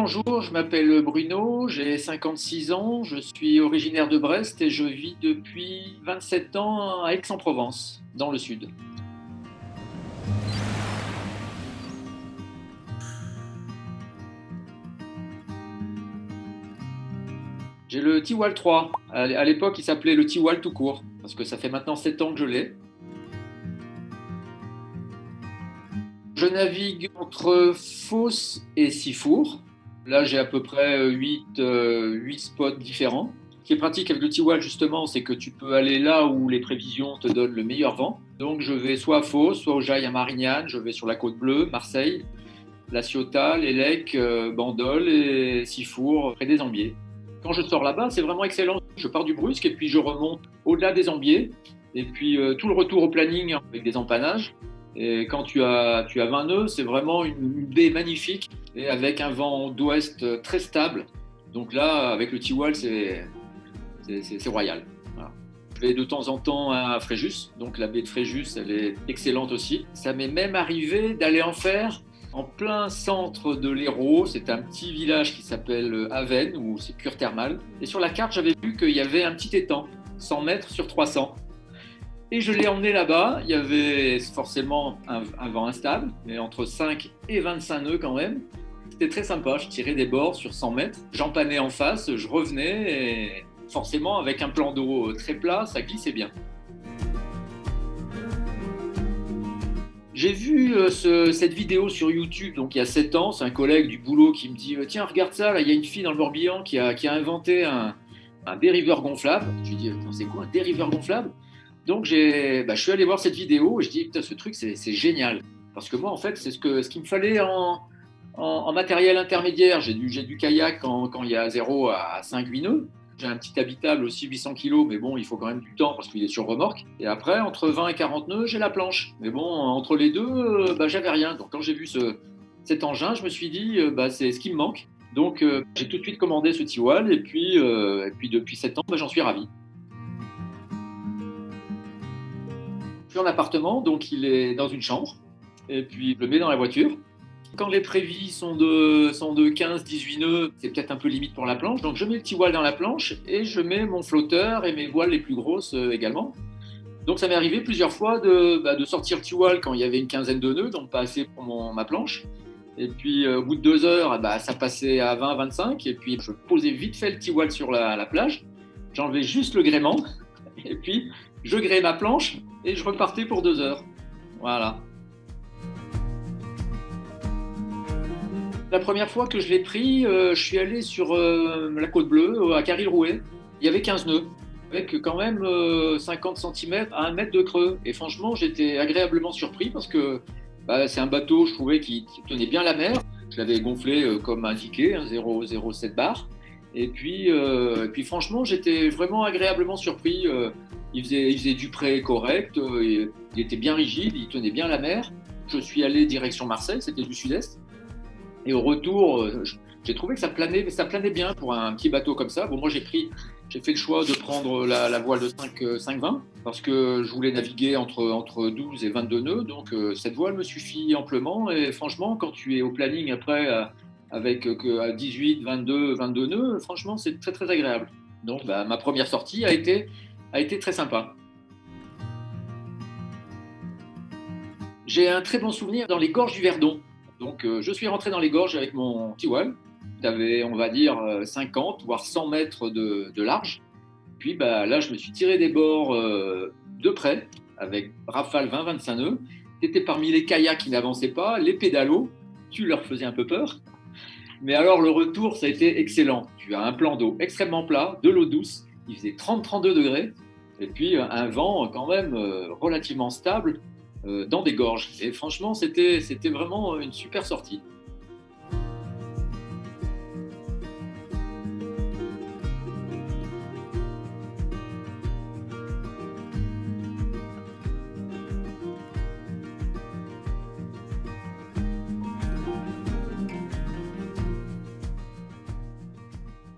Bonjour, je m'appelle Bruno, j'ai 56 ans, je suis originaire de Brest et je vis depuis 27 ans à Aix-en-Provence, dans le sud. J'ai le Tiwal 3. À l'époque, il s'appelait le Tiwal tout court, parce que ça fait maintenant 7 ans que je l'ai. Je navigue entre Fos et Sifour. Là, j'ai à peu près 8 spots différents. Ce qui est pratique avec le Tiwal, justement, c'est que tu peux aller là où les prévisions te donnent le meilleur vent. Donc, je vais soit à Fos, soit au Jail à Marignane, je vais sur la côte bleue, Marseille, La Ciotat, Lélec, Bandol et Sifour, près des Ambiers. Quand je sors là-bas, c'est vraiment excellent. Je pars du Brusque et puis je remonte au-delà des Ambiers. Et puis tout le retour au planning avec des empanages. Et quand tu as 20 nœuds, c'est vraiment une baie magnifique et avec un vent d'ouest très stable. Donc là, avec le Tiwal, c'est royal. Voilà. Je vais de temps en temps à Fréjus, donc la baie de Fréjus, elle est excellente aussi. Ça m'est même arrivé d'aller en faire en plein centre de l'Hérault. C'est un petit village qui s'appelle Avesnes, où c'est cure thermale. Et sur la carte, j'avais vu qu'il y avait un petit étang, 100 mètres sur 300. Et je l'ai emmené là-bas. Il y avait forcément un vent instable, mais entre 5 et 25 nœuds quand même. C'était très sympa. Je tirais des bords sur 100 mètres. J'empannais en face, je revenais. Et forcément, avec un plan d'eau très plat, ça glissait bien. J'ai vu cette vidéo sur YouTube, donc il y a 7 ans. C'est un collègue du boulot qui me dit tiens, regarde ça, là, il y a une fille dans le Morbihan qui a inventé un dériveur gonflable. Je lui dis c'est quoi un dériveur gonflable? Donc je suis allé voir cette vidéo et je dis putain, ce truc c'est génial. Parce que moi en fait c'est ce qu'il me fallait en matériel intermédiaire. J'ai du kayak quand il y a 0 à 5-8 nœuds. J'ai un petit habitable aussi 800 kg, mais bon, il faut quand même du temps parce qu'il est sur remorque. Et après, entre 20 et 40 nœuds, j'ai la planche. Mais bon, entre les deux, j'avais rien. Donc quand j'ai vu cet engin, je me suis dit, c'est ce qui me manque. Donc j'ai tout de suite commandé ce Tiwal et puis depuis 7 ans, j'en suis ravi. Je suis en appartement, donc il est dans une chambre. Et puis je le mets dans la voiture. Quand les prévis sont de 15-18 nœuds, c'est peut-être un peu limite pour la planche. Donc je mets le Tiwal dans la planche et je mets mon flotteur et mes voiles les plus grosses également. Donc ça m'est arrivé plusieurs fois de sortir le Tiwal quand il y avait une quinzaine de nœuds, donc pas assez pour ma planche. Et puis au bout de 2 heures, ça passait à 20-25. Et puis je posais vite fait le Tiwal sur la plage. J'enlevais juste le gréement. Et puis je gréais ma planche et je repartais pour 2 heures. Voilà. La première fois que je l'ai pris, je suis allé sur la côte bleue, à Caril-Rouet. Il y avait 15 nœuds, avec quand même 50 cm à 1 mètre de creux. Et franchement, j'étais agréablement surpris parce que c'est un bateau, je trouvais, qui tenait bien la mer. Je l'avais gonflé comme indiqué, 0,07 bar. Et puis franchement, j'étais vraiment agréablement surpris. Il faisait du près correct, il était bien rigide, il tenait bien la mer. Je suis allé direction Marseille, c'était du sud-est. Et au retour, j'ai trouvé que ça planait, mais ça planait bien pour un petit bateau comme ça. Bon, moi, j'ai fait le choix de prendre la voile de 5,20 parce que je voulais naviguer entre 12 et 22 nœuds. Donc, cette voile me suffit amplement. Et franchement, quand tu es au planning après avec à 18, 22 nœuds, franchement, c'est très, très agréable. Donc, ma première sortie a été très sympa. J'ai un très bon souvenir dans les gorges du Verdon. Donc, je suis rentré dans les gorges avec mon Tiwal. J'avais, on va dire, 50 voire 100 mètres de large. Puis là, je me suis tiré des bords de près avec rafale 20-25 nœuds. C'était parmi les kayaks qui n'avançaient pas, les pédalos, tu leur faisais un peu peur. Mais alors, le retour, ça a été excellent. Tu as un plan d'eau extrêmement plat, de l'eau douce. Il faisait 30-32 degrés. Et puis, un vent quand même relativement stable dans des gorges. Et franchement, c'était vraiment une super sortie.